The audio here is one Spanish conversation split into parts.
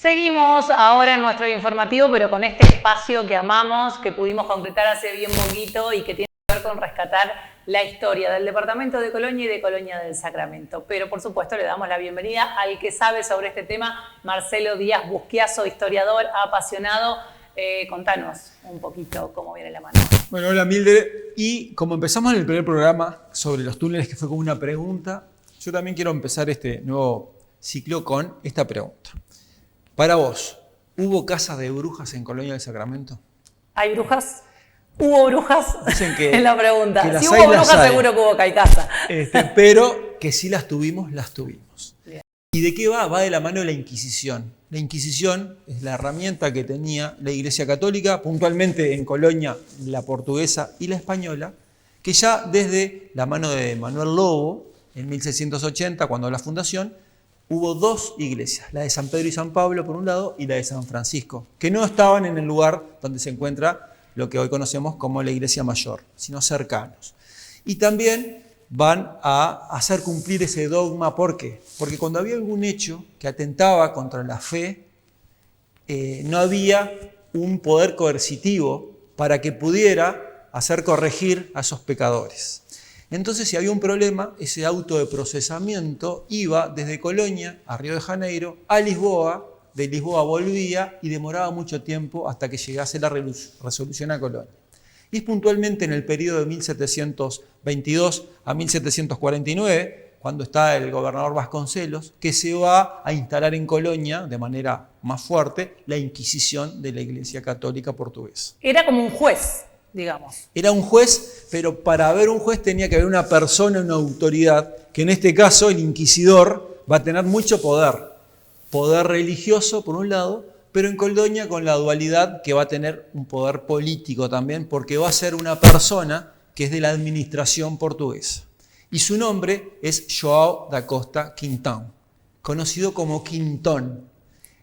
Seguimos ahora en nuestro informativo, pero con este espacio que amamos, que pudimos concretar hace bien poquito y que tiene que ver con rescatar la historia del departamento de Colonia y de Colonia del Sacramento. Pero por supuesto le damos la bienvenida al que sabe sobre este tema, Marcelo Díaz Busquiazo, historiador apasionado. Contanos un poquito cómo viene la mano. Bueno, hola Mildred. Y como empezamos en el primer programa sobre los túneles, que fue como una pregunta, yo también quiero empezar este nuevo ciclo con esta pregunta. Para vos, ¿hubo casas de brujas en Colonia del Sacramento? ¿Hay brujas? ¿Hubo brujas? Dicen que es la pregunta. si hubo brujas, seguro que hubo caicasa. Pero que si las tuvimos, las tuvimos. Bien. ¿Y de qué va? Va de la mano de la Inquisición. La Inquisición es la herramienta que tenía la Iglesia Católica, puntualmente en Colonia, la portuguesa y la española, que ya desde la mano de Manuel Lobo, en 1680, cuando la fundación, hubo dos iglesias, la de San Pedro y San Pablo por un lado y la de San Francisco, que no estaban en el lugar donde se encuentra lo que hoy conocemos como la iglesia mayor, sino cercanos. Y también van a hacer cumplir ese dogma. ¿Por qué? Porque cuando había algún hecho que atentaba contra la fe, no había un poder coercitivo para que pudiera hacer corregir a esos pecadores. Entonces, si había un problema, ese auto de procesamiento iba desde Colonia a Río de Janeiro a Lisboa, de Lisboa volvía y demoraba mucho tiempo hasta que llegase la resolución a Colonia. Y es puntualmente en el periodo de 1722 a 1749, cuando está el gobernador Vasconcelos, que se va a instalar en Colonia, de manera más fuerte, la Inquisición de la Iglesia Católica Portuguesa. Era como un juez, digamos. Era un juez, pero para haber un juez tenía que haber una persona, una autoridad, que en este caso el inquisidor va a tener mucho poder. Poder religioso, por un lado, pero en Colonia con la dualidad que va a tener un poder político también, porque va a ser una persona que es de la administración portuguesa. Y su nombre es João da Costa Quintão, conocido como Quintón.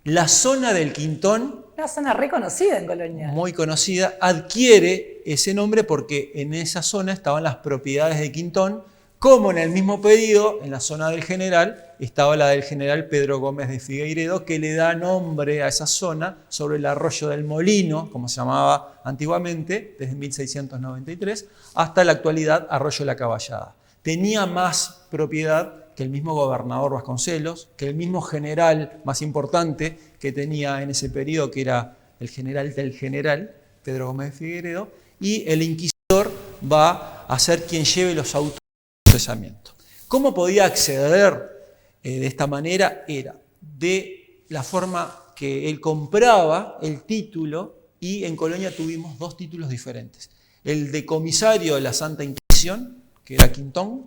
La zona del Quintón, una zona reconocida en Colonia. Muy conocida, adquiere ese nombre porque en esa zona estaban las propiedades de Quintón, como en el mismo pedido, en la zona del General, estaba la del general Pedro Gómez de Figueiredo, que le da nombre a esa zona sobre el arroyo del Molino, como se llamaba antiguamente, desde 1693, hasta la actualidad Arroyo La Caballada. Tenía más propiedad que el mismo gobernador Vasconcelos, que el mismo general más importante que tenía en ese periodo, que era el general del general, Pedro Gómez de Figueiredo, y el inquisidor va a ser quien lleve los autos de procesamiento. ¿Cómo podía acceder de esta manera? Era de la forma que él compraba el título, y en Colonia tuvimos dos títulos diferentes. El de comisario de la Santa Inquisición, que era Quintón,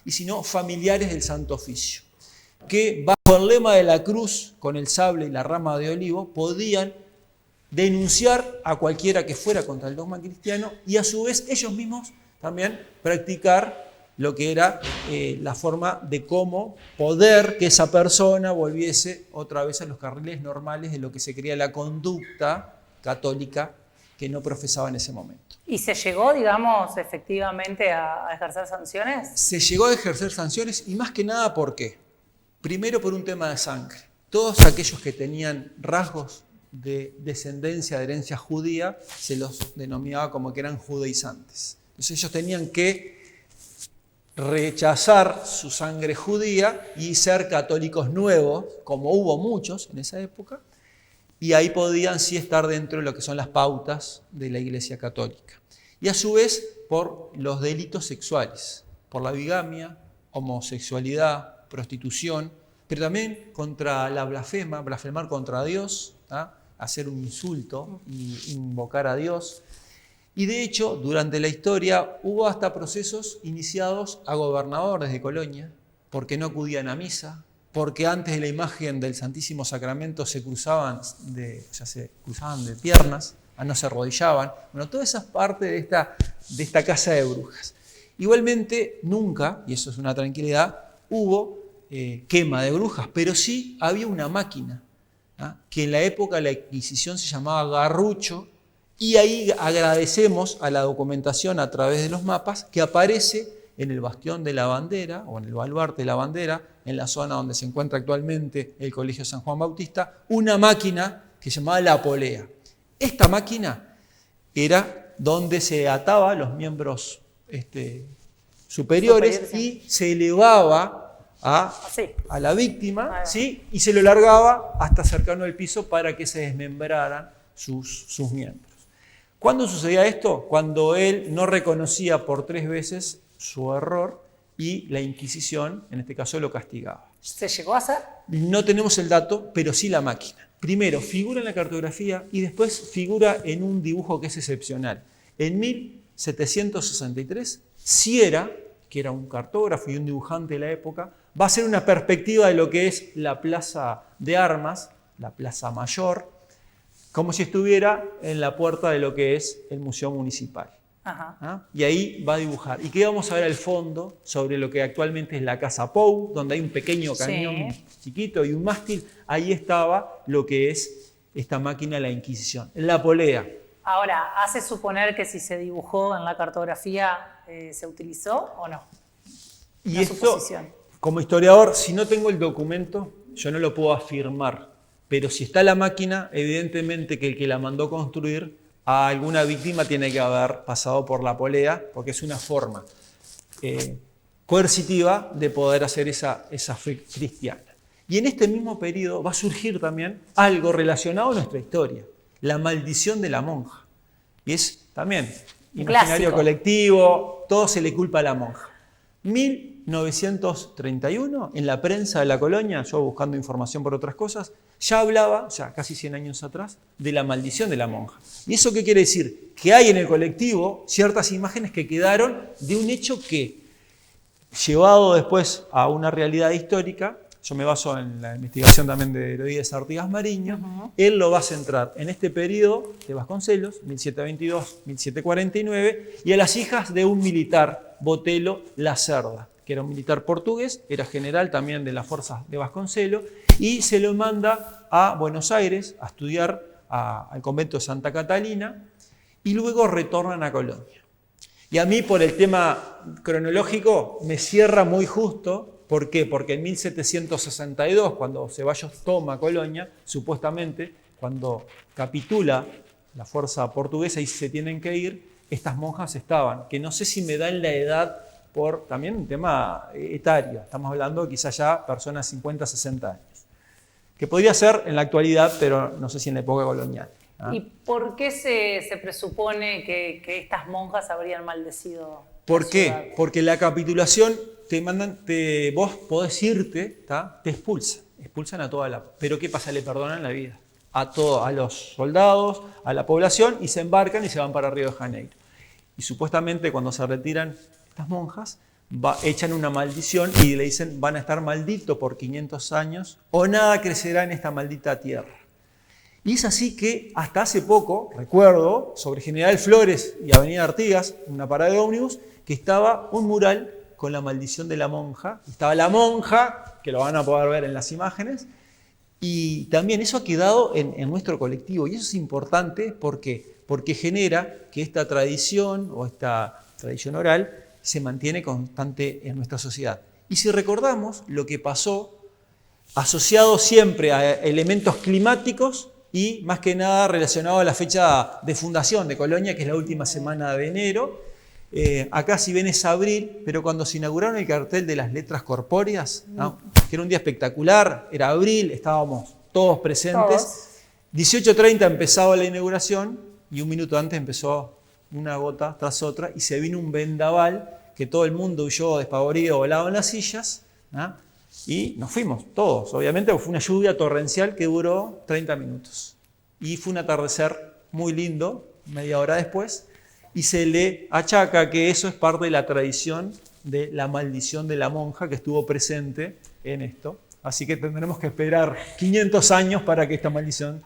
y si no, familiares del Santo Oficio, que bajo el lema de la cruz, con el sable y la rama de olivo, podían denunciar a cualquiera que fuera contra el dogma cristiano y a su vez ellos mismos también practicar lo que era la forma de cómo poder que esa persona volviese otra vez a los carriles normales de lo que se creía la conducta católica que no profesaba en ese momento. ¿Y se llegó, digamos, efectivamente a ejercer sanciones? Se llegó a ejercer sanciones y más que nada, ¿por qué? Primero por un tema de sangre. Todos aquellos que tenían rasgos de descendencia, de herencia judía, se los denominaba como que eran judaizantes. Entonces ellos tenían que rechazar su sangre judía y ser católicos nuevos, como hubo muchos en esa época, y ahí podían sí estar dentro de lo que son las pautas de la Iglesia Católica. Y a su vez por los delitos sexuales, por la bigamia, homosexualidad, prostitución, pero también contra la blasfema, blasfemar contra Dios, hacer un insulto y invocar a Dios. Y de hecho, durante la historia hubo hasta procesos iniciados a gobernadores de Colonia, porque no acudían a misa, porque antes de la imagen del Santísimo Sacramento se cruzaban de piernas, no se arrodillaban. Bueno, toda esa parte de esta casa de brujas. Igualmente, nunca, y eso es una tranquilidad, hubo quema de brujas, pero sí había una máquina, que en la época de la Inquisición se llamaba garrucho, y ahí agradecemos a la documentación a través de los mapas que aparece en el Bastión de la Bandera, o en el Baluarte de la Bandera, en la zona donde se encuentra actualmente el Colegio San Juan Bautista, una máquina que se llamaba la polea. Esta máquina era donde se ataba los miembros superiores y se elevaba a la víctima, ¿sí? Y se lo largaba hasta cercano al piso para que se desmembraran sus miembros. ¿Cuándo sucedía esto? Cuando él no reconocía por 3 veces su error y la Inquisición, en este caso, lo castigaba. ¿Se llegó a hacer? No tenemos el dato, pero sí la máquina. Primero, figura en la cartografía y después figura en un dibujo que es excepcional. En 1763, Siera, que era un cartógrafo y un dibujante de la época, va a hacer una perspectiva de lo que es la plaza de armas, la plaza mayor, como si estuviera en la puerta de lo que es el Museo Municipal. Ajá. Y ahí va a dibujar. ¿Y qué vamos a ver al fondo? Sobre lo que actualmente es la Casa Pou, donde hay un pequeño cañón chiquito y un mástil. Ahí estaba lo que es esta máquina de la Inquisición, la polea. Ahora, ¿hace suponer que si se dibujó en la cartografía se utilizó o no? Y esto, como historiador, si no tengo el documento, yo no lo puedo afirmar. Pero si está la máquina, evidentemente que el que la mandó construir a alguna víctima tiene que haber pasado por la polea, porque es una forma coercitiva de poder hacer esa fe cristiana. Y en este mismo periodo va a surgir también algo relacionado a nuestra historia, la maldición de la monja. Y es también imaginario colectivo, todo se le culpa a la monja. 1931, en la prensa de la colonia, yo buscando información por otras cosas, ya hablaba, ya casi 100 años atrás, de la maldición de la monja. ¿Y eso qué quiere decir? Que hay en el colectivo ciertas imágenes que quedaron de un hecho que, llevado después a una realidad histórica, yo me baso en la investigación también de Herodías Artigas Mariño, él lo va a centrar en este periodo de Vasconcelos, 1722-1749, y a las hijas de un militar, Botelho Lacerda, que era un militar portugués, era general también de las fuerzas de Vasconcelos, y se lo manda a Buenos Aires a estudiar al convento de Santa Catalina, y luego retornan a Colonia. Y a mí, por el tema cronológico, me cierra muy justo. ¿Por qué? Porque en 1762, cuando Ceballos toma Colonia, supuestamente, cuando capitula la fuerza portuguesa y se tienen que ir, estas monjas estaban, que no sé si me dan la edad por también un tema etario. Estamos hablando quizás ya personas 50, 60 años. Que podría ser en la actualidad, pero no sé si en la época colonial. ¿Y por qué se presupone que estas monjas habrían maldecido? ¿Por qué? Porque la capitulación vos podés irte, te expulsan a toda la... Pero ¿qué pasa? Le perdonan la vida a los soldados, a la población, y se embarcan y se van para Río de Janeiro. Y supuestamente cuando se retiran estas monjas, echan una maldición y le dicen van a estar malditos por 500 años o nada crecerá en esta maldita tierra. Y es así que hasta hace poco, recuerdo, sobre General Flores y Avenida Artigas, una parada de ómnibus, que estaba un mural con la maldición de la monja. Estaba la monja, que lo van a poder ver en las imágenes, y también eso ha quedado en nuestro colectivo. Y eso es importante porque genera que esta tradición o esta tradición oral se mantiene constante en nuestra sociedad. Y si recordamos lo que pasó, asociado siempre a elementos climáticos y más que nada relacionado a la fecha de fundación de Colonia, que es la última semana de enero. Acá si ven es abril, pero cuando se inauguraron el cartel de las letras corpóreas, ¿no? Que era un día espectacular, era abril, estábamos todos presentes. 18:30 empezaba la inauguración y un minuto antes empezó una gota tras otra y se vino un vendaval que todo el mundo huyó despavorido, volado en las sillas, ¿no? Y nos fuimos todos, obviamente, fue una lluvia torrencial que duró 30 minutos. Y fue un atardecer muy lindo, media hora después, y se le achaca que eso es parte de la tradición de la maldición de la monja que estuvo presente en esto. Así que tendremos que esperar 500 años para que esta maldición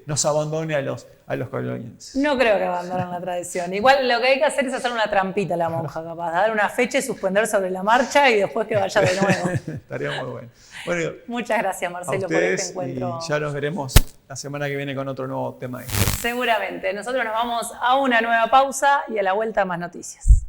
nos abandone a los colonienses. No creo que abandonen la tradición. Igual lo que hay que hacer es hacer una trampita a la monja, capaz, dar una fecha y suspender sobre la marcha y después que vaya de nuevo. Estaría muy bueno. Bueno, muchas gracias, Marcelo, por este encuentro. Y ya nos veremos la semana que viene con otro nuevo tema. Seguramente. Nosotros nos vamos a una nueva pausa y a la vuelta más noticias.